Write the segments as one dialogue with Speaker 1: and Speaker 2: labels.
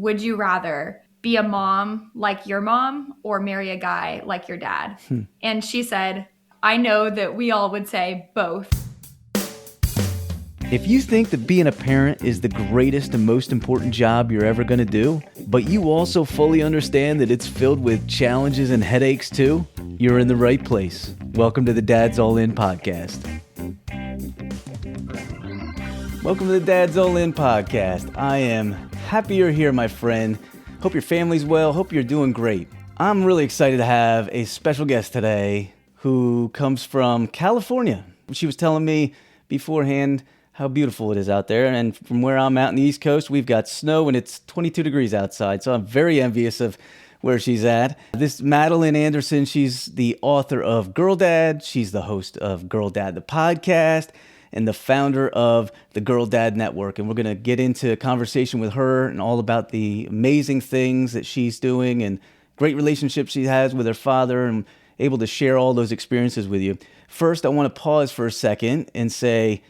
Speaker 1: would you rather be a mom like your mom or marry a guy like your dad? And she said, I know that we all would say both.
Speaker 2: If you think that being a parent is the greatest and most important job you're ever going to do, but you also fully understand that it's filled with challenges and headaches too, you're in the right place. Welcome to the Dad's All In podcast. Welcome to the Dad's All In podcast. I am happy you're here, my friend. Hope your family's well. Hope you're doing great. I'm really excited to have a special guest today who comes from California. She was telling me beforehand how beautiful it is out there. And from where I'm out in the East Coast, we've got snow and it's 22 degrees outside. So I'm very envious of where she's at. This Madeline Anderson, she's the author of Girl Dad. She's the host of Girl Dad, the podcast, and the founder of the Girl Dad Network. And we're going to get into a conversation with her and all about the amazing things that she's doing and great relationships she has with her father and able to share all those experiences with you. First, I want to pause for a second and say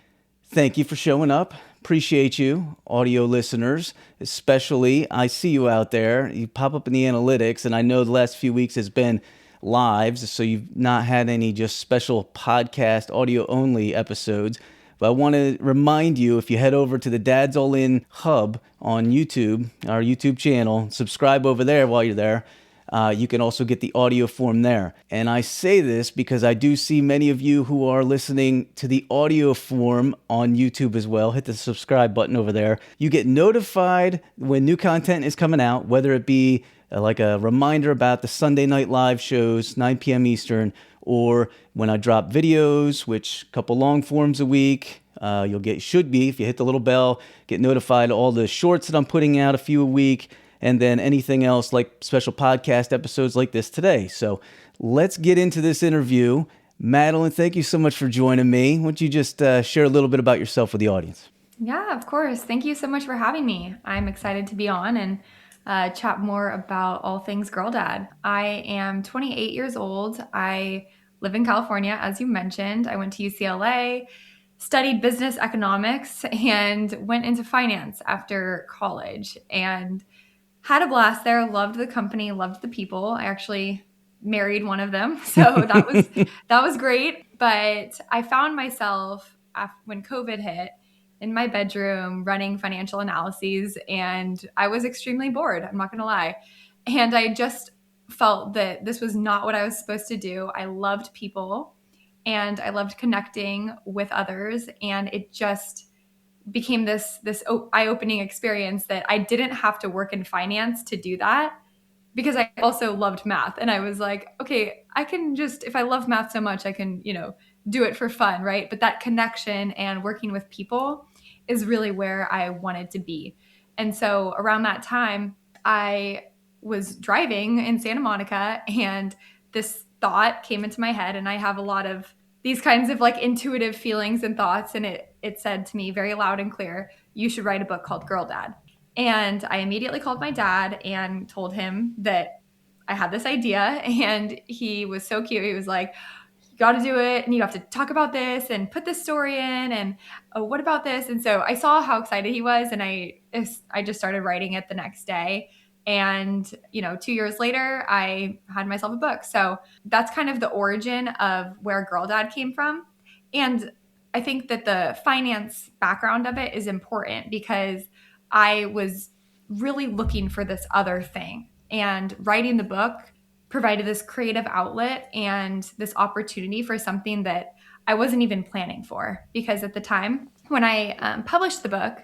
Speaker 2: thank you for showing up. Appreciate you, audio listeners, especially. I see you out there. You pop up in the analytics, and I know the last few weeks has been lives, so you've not had any just special podcast, audio-only episodes. But I want to remind you, if you head over to the Dad's All In Hub on YouTube, our YouTube channel, subscribe over there while you're there. You can also get the audio form there. And I say this because I do see many of you who are listening to the audio form on YouTube as well. Hit the subscribe button over there. You get notified when new content is coming out, whether it be like a reminder about the Sunday night live shows, 9 p.m. Eastern, or when I drop videos, which a couple long forms a week. Should be, if you hit the little bell, get notified all the shorts that I'm putting out, a few a week, and then anything else like special podcast episodes like this today. So let's get into this interview. Madeline, thank you so much for joining me. Why don't you just share a little bit about yourself with the audience?
Speaker 1: Yeah, of course. Thank you so much for having me. I'm excited to be on and chat more about all things Girl Dad. I am 28 years old. I live in California, as you mentioned. I went to UCLA, studied business economics, and went into finance after college. And had a blast there, loved the company, loved the people. I actually married one of them, so that was great. But I found myself when COVID hit in my bedroom running financial analyses, and I was extremely bored. I'm not going to lie. And I just felt that this was not what I was supposed to do. I loved people and I loved connecting with others, and it just became this eye-opening experience that I didn't have to work in finance to do that, because I also loved math. And I was like, okay, I can just, if I love math so much, I can, do it for fun, right? But that connection and working with people is really where I wanted to be. And so around that time, I was driving in Santa Monica and this thought came into my head, and I have a lot of these kinds of like intuitive feelings and thoughts. And it said to me very loud and clear, you should write a book called Girl Dad. And I immediately called my dad and told him that I had this idea. And he was so cute. He was like, you got to do it. And you have to talk about this and put this story in. And what about this? And so I saw how excited he was. And I just started writing it the next day. And, 2 years later, I had myself a book. So that's kind of the origin of where Girl Dad came from. And I think that the finance background of it is important because I was really looking for this other thing. And writing the book provided this creative outlet and this opportunity for something that I wasn't even planning for. Because at the time when I published the book,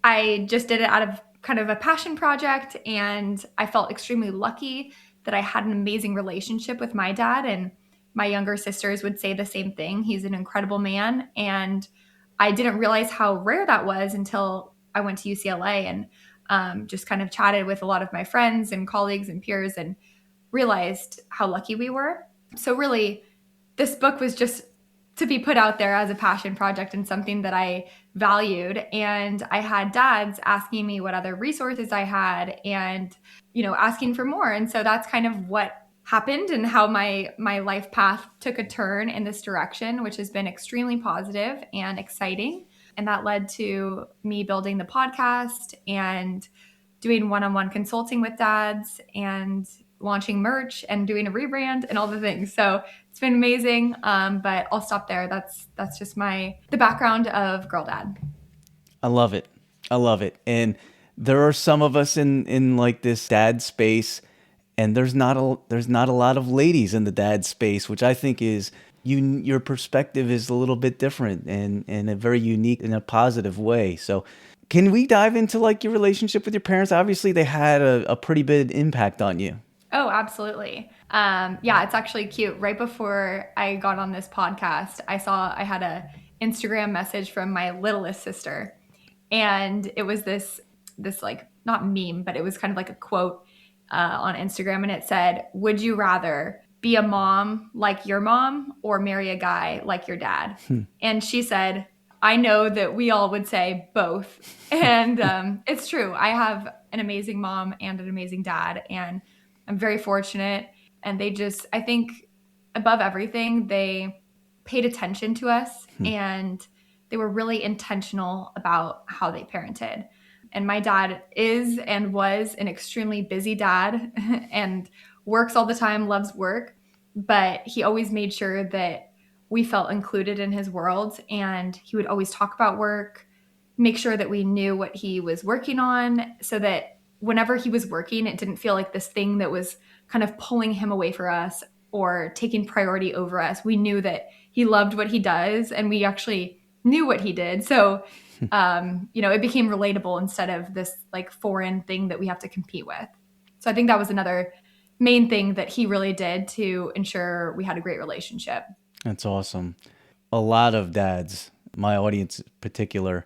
Speaker 1: I just did it out of kind of a passion project, and I felt extremely lucky that I had an amazing relationship with my dad, and my younger sisters would say the same thing. He's an incredible man, and I didn't realize how rare that was until I went to UCLA and just kind of chatted with a lot of my friends and colleagues and peers and realized how lucky we were. So really, this book was just to be put out there as a passion project and something that I valued. And I had dads asking me what other resources I had and, asking for more. And so that's kind of what happened and how my life path took a turn in this direction, which has been extremely positive and exciting. And that led to me building the podcast and doing one-on-one consulting with dads and launching merch and doing a rebrand and all the things. So it's been amazing. But I'll stop there. That's just the background of Girl Dad.
Speaker 2: I love it. I love it. And there are some of us in like this dad space, and there's not a lot of ladies in the dad space, which I think is your perspective is a little bit different and a very unique in a positive way. So can we dive into like your relationship with your parents? Obviously they had a pretty big impact on you.
Speaker 1: Oh, absolutely. Yeah, it's actually cute. Right before I got on this podcast, I had a Instagram message from my littlest sister, and it was this like not meme, but it was kind of like a quote on Instagram, and it said, "Would you rather be a mom like your mom or marry a guy like your dad?" And she said, "I know that we all would say both," and it's true. I have an amazing mom and an amazing dad, and I'm very fortunate. And I think above everything, they paid attention to us and they were really intentional about how they parented. And my dad is and was an extremely busy dad and works all the time, loves work, but he always made sure that we felt included in his world. And he would always talk about work, make sure that we knew what he was working on so that whenever he was working, it didn't feel like this thing that was kind of pulling him away from us or taking priority over us. We knew that he loved what he does and we actually knew what he did. So, it became relatable instead of this like foreign thing that we have to compete with. So I think that was another main thing that he really did to ensure we had a great relationship.
Speaker 2: That's awesome. A lot of dads, my audience in particular,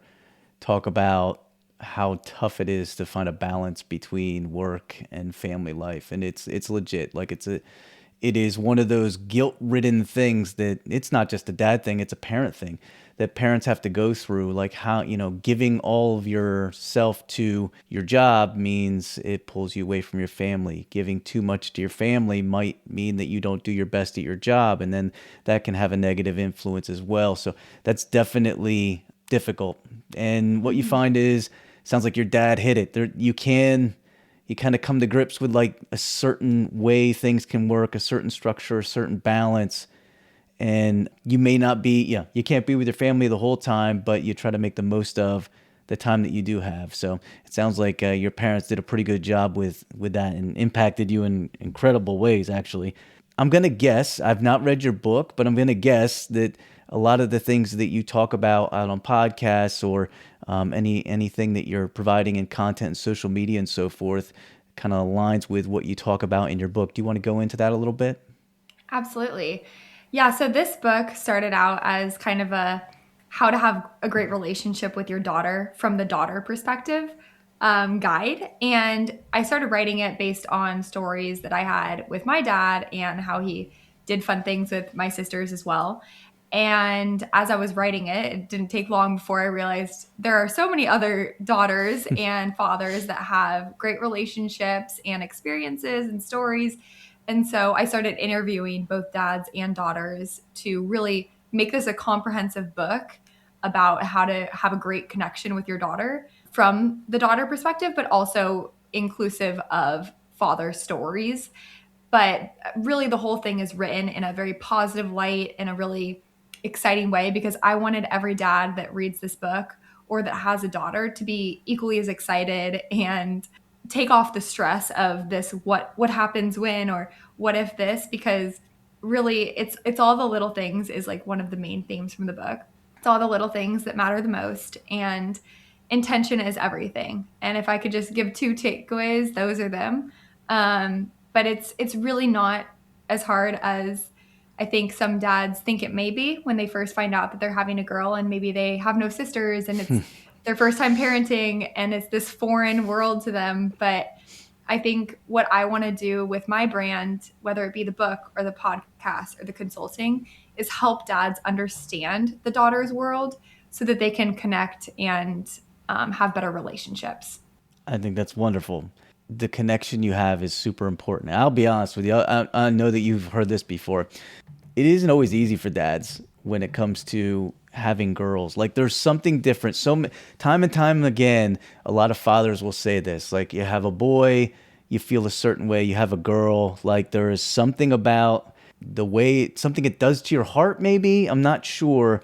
Speaker 2: talk about how tough it is to find a balance between work and family life, and it's legit. Like it is one of those guilt-ridden things that it's not just a dad thing, it's a parent thing that parents have to go through. Like how, giving all of yourself to your job means it pulls you away from your family. Giving too much to your family might mean that you don't do your best at your job, and then that can have a negative influence as well. So that's definitely difficult. And what you find is, sounds like your dad hit it. You kind of come to grips with like a certain way things can work, a certain structure, a certain balance. And you may not be, you can't be with your family the whole time, but you try to make the most of the time that you do have. So it sounds like your parents did a pretty good job with that and impacted you in incredible ways, actually. I'm going to guess, I've not read your book, but I'm going to guess that a lot of the things that you talk about out on podcasts or anything that you're providing in content and social media and so forth kind of aligns with what you talk about in your book. Do you want to go into that a little bit?
Speaker 1: Absolutely. Yeah, so this book started out as kind of a how to have a great relationship with your daughter from the daughter perspective guide. And I started writing it based on stories that I had with my dad and how he did fun things with my sisters as well. And as I was writing it, it didn't take long before I realized there are so many other daughters and fathers that have great relationships and experiences and stories. And so I started interviewing both dads and daughters to really make this a comprehensive book about how to have a great connection with your daughter from the daughter perspective, but also inclusive of father stories. But really, the whole thing is written in a very positive light, in a really exciting way, because I wanted every dad that reads this book or that has a daughter to be equally as excited and take off the stress of this what happens when or what if this, because really it's all the little things is like one of the main themes from the book. It's all the little things that matter the most, and intention is everything. And if I could just give two takeaways, those are them. But it's really not as hard as I think some dads think it may be when they first find out that they're having a girl and maybe they have no sisters and it's their first time parenting and it's this foreign world to them. But I think what I want to do with my brand, whether it be the book or the podcast or the consulting, is help dads understand the daughter's world so that they can connect and have better relationships.
Speaker 2: I think that's wonderful. The connection you have is super important. I'll be honest with you. I know that you've heard this before. It isn't always easy for dads when it comes to having girls. Like there's something different. Time and time again, a lot of fathers will say this. Like you have a boy, you feel a certain way. You have a girl, like there is something about the way something it does to your heart. Maybe I'm not sure.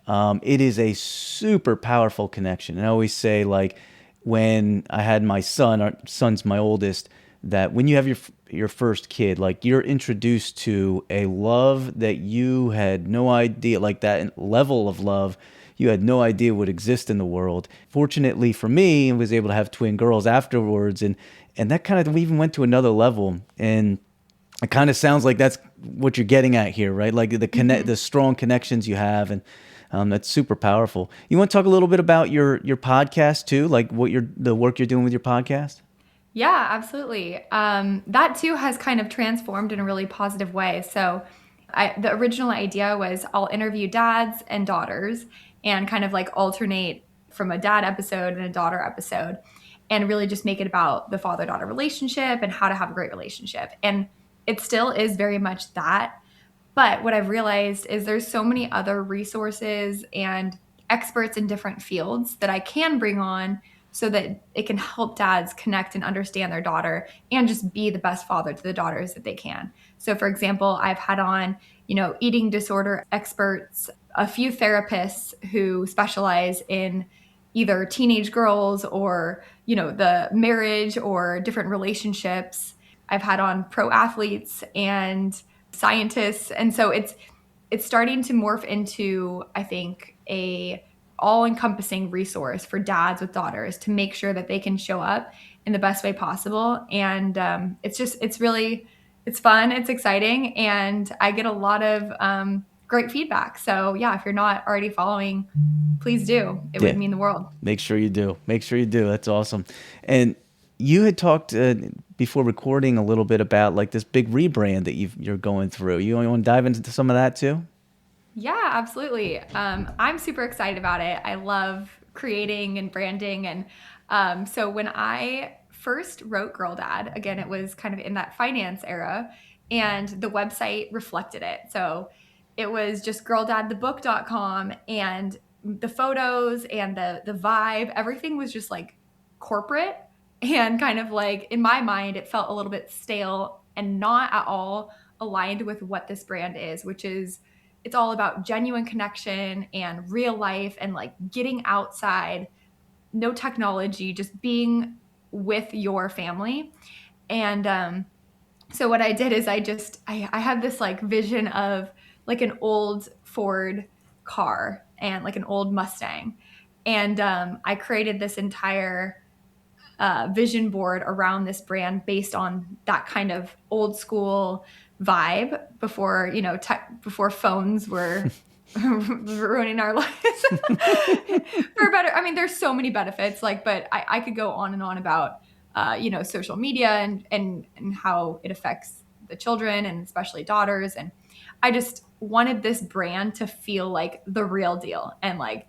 Speaker 2: It is a super powerful connection. And I always say like when I had my son, our son's my oldest, that when you have your first kid, like you're introduced to a love that you had no idea, like that level of love you had no idea would exist in the world. Fortunately for me, I was able to have twin girls afterwards, and that kind of we even went to another level. And it kind of sounds like that's what you're getting at here, right? Like the strong connections you have, and that's super powerful. You want to talk a little bit about your podcast too, like the work you're doing with your podcast?
Speaker 1: Yeah, absolutely. That too has kind of transformed in a really positive way. So, the original idea was I'll interview dads and daughters and kind of like alternate from a dad episode and a daughter episode and really just make it about the father daughter relationship and how to have a great relationship. And it still is very much that. But what I've realized is there's so many other resources and experts in different fields that I can bring on so that it can help dads connect and understand their daughter and just be the best father to the daughters that they can. So for example, I've had on, eating disorder experts, a few therapists who specialize in either teenage girls or, the marriage or different relationships. I've had on pro athletes and scientists. And so it's starting to morph into, I think, a all-encompassing resource for dads with daughters to make sure that they can show up in the best way possible. And it's fun, it's exciting, and I get a lot of great feedback. So yeah, if you're not already following, please do. It
Speaker 2: Yeah.
Speaker 1: would mean the world.
Speaker 2: Make sure you do. Make sure you do. That's awesome. And you had talked before recording a little bit about like this big rebrand that you're going through. You want to dive into some of that too?
Speaker 1: Yeah, absolutely. I'm super excited about it. I love creating and branding. And so when I first wrote Girl Dad, again, it was kind of in that finance era, and the website reflected it. So it was just girldadthebook.com, and the photos and the vibe, everything was just like corporate and kind of like, in my mind, it felt a little bit stale and not at all aligned with what this brand is, which is it's all about genuine connection and real life and like getting outside, no technology, just being with your family. And so what I did is I had this like vision of like an old Ford car and like an old Mustang. And I created this entire vision board around this brand based on that kind of old school vibe before, before phones were ruining our lives for better. I mean, there's so many benefits, like, but I could go on and on about, social media and how it affects the children and especially daughters. And I just wanted this brand to feel like the real deal and like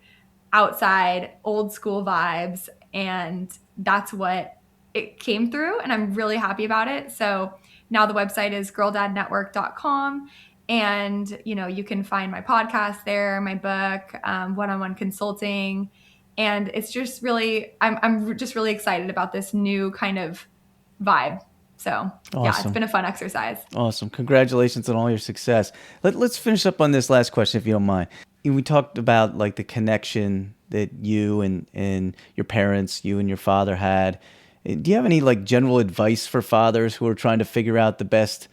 Speaker 1: outside old school vibes. And that's what it came through. And I'm really happy about it. So now the website is girldadnetwork.com. And, you can find my podcast there, my book, one-on-one consulting. And it's just really, I'm just really excited about this new kind of vibe. So yeah, it's
Speaker 2: Awesome.
Speaker 1: been a fun exercise.
Speaker 2: Awesome. Congratulations on all your success. Let's finish up on this last question, if you don't mind. We talked about like the connection that you and your parents, you and your father had. Do you have any like general advice for fathers who are trying to figure out the best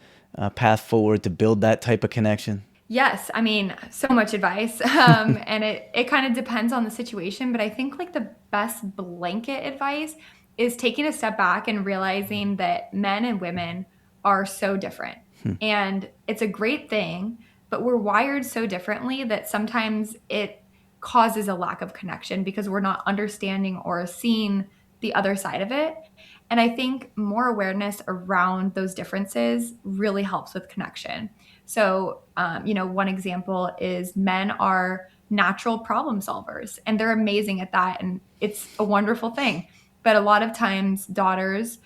Speaker 2: path forward to build that type of connection?
Speaker 1: Yes, I mean, so much advice. And it kind of depends on the situation, but I think like the best blanket advice is taking a step back and realizing that men and women are so different. And it's a great thing, but we're wired so differently that sometimes it causes a lack of connection because we're not understanding or seeing the other side of it. And I think more awareness around those differences really helps with connection. So, one example is men are natural problem solvers and they're amazing at that. And it's a wonderful thing. But a lot of times daughters,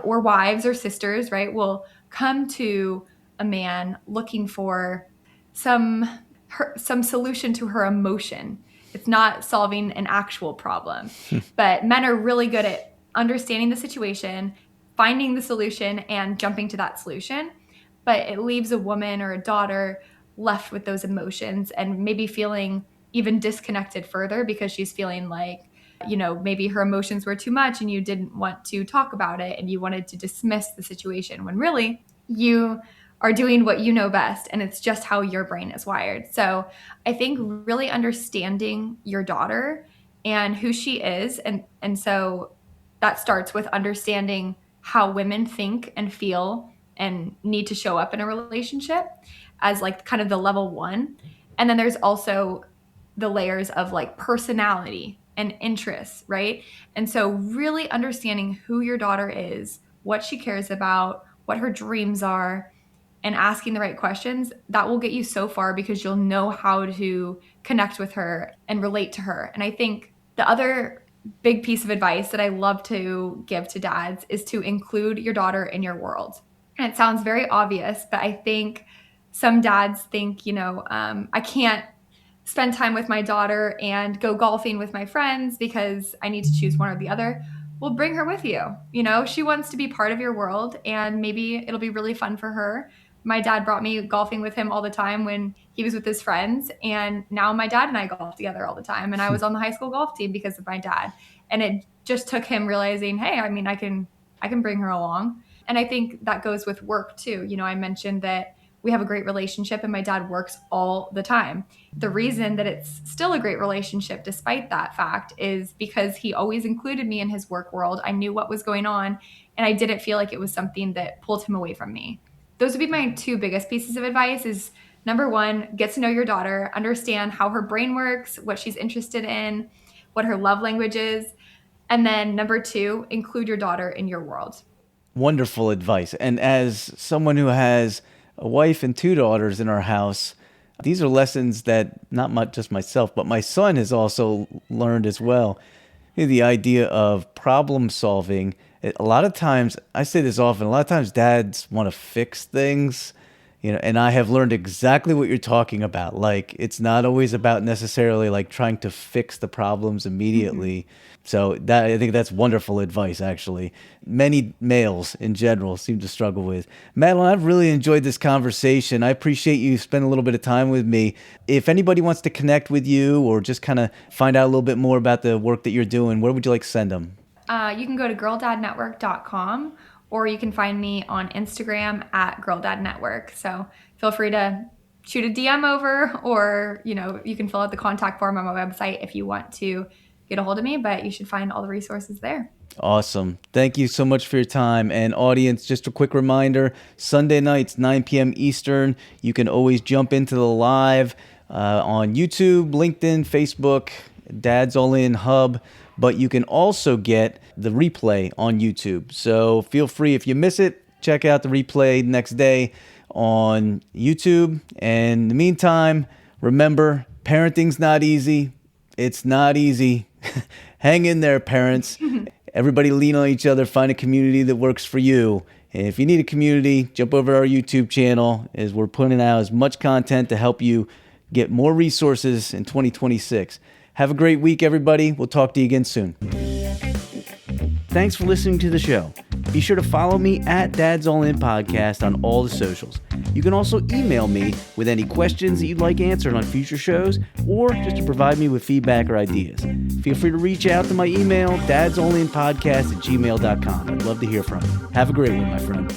Speaker 1: or wives or sisters, right, will come to a man looking for some, some solution to her emotion. It's not solving an actual problem. But men are really good at understanding the situation, finding the solution, and jumping to that solution. But it leaves a woman or a daughter left with those emotions and maybe feeling even disconnected further because she's feeling like, maybe her emotions were too much and you didn't want to talk about it and you wanted to dismiss the situation when really you are doing what you know best, and it's just how your brain is wired. So I think really understanding your daughter and who she is, and so that starts with understanding how women think and feel and need to show up in a relationship as like kind of the level one. And then there's also the layers of like personality and interests, right? And so really understanding who your daughter is, what she cares about, what her dreams are, and asking the right questions, that will get you so far because you'll know how to connect with her and relate to her. And I think the other big piece of advice that I love to give to dads is to include your daughter in your world. And it sounds very obvious, but I think some dads think, I can't spend time with my daughter and go golfing with my friends because I need to choose one or the other. Well, bring her with you. She wants to be part of your world, and maybe it'll be really fun for her. My dad brought me golfing with him all the time when he was with his friends, and now my dad and I golf together all the time. And I was on the high school golf team because of my dad. And it just took him realizing, hey, I can bring her along. And I think that goes with work too. I mentioned that we have a great relationship and my dad works all the time. The reason that it's still a great relationship despite that fact is because he always included me in his work world. I knew what was going on, and I didn't feel like it was something that pulled him away from me. Those would be my two biggest pieces of advice is number one, get to know your daughter, understand how her brain works, what she's interested in, what her love language is. And then number two, include your daughter in your world.
Speaker 2: Wonderful advice. And as someone who has a wife and two daughters in our house, these are lessons that not just myself, but my son has also learned as well. The idea of problem solving. A lot of times, I say this often, a lot of times dads want to fix things, and I have learned exactly what you're talking about. Like, it's not always about necessarily like trying to fix the problems immediately. Mm-hmm. So I think that's wonderful advice, actually. Many males in general seem to struggle with. Madeline, I've really enjoyed this conversation. I appreciate you spending a little bit of time with me. If anybody wants to connect with you or just kind of find out a little bit more about the work that you're doing, where would you like to send them?
Speaker 1: You can go to girldadnetwork.com, or you can find me on Instagram at girldadnetwork. So feel free to shoot a DM over, or, you can fill out the contact form on my website if you want to get a hold of me, but you should find all the resources there.
Speaker 2: Awesome. Thank you so much for your time. And audience, just a quick reminder, Sunday nights, 9 p.m. Eastern, you can always jump into the live on YouTube, LinkedIn, Facebook, Dad's All In Hub, but you can also get the replay on YouTube. So feel free, if you miss it, check out the replay next day on YouTube. And in the meantime, remember, parenting's not easy. It's not easy. Hang in there, parents. Everybody lean on each other. Find a community that works for you. And if you need a community, jump over to our YouTube channel, as we're putting out as much content to help you get more resources in 2026. Have a great week, everybody. We'll talk to you again soon. Thanks for listening to the show. Be sure to follow me at Dad's All In Podcast on all the socials. You can also email me with any questions that you'd like answered on future shows, or just to provide me with feedback or ideas. Feel free to reach out to my email, dadsallinpodcast@gmail.com. I'd love to hear from you. Have a great one, my friend.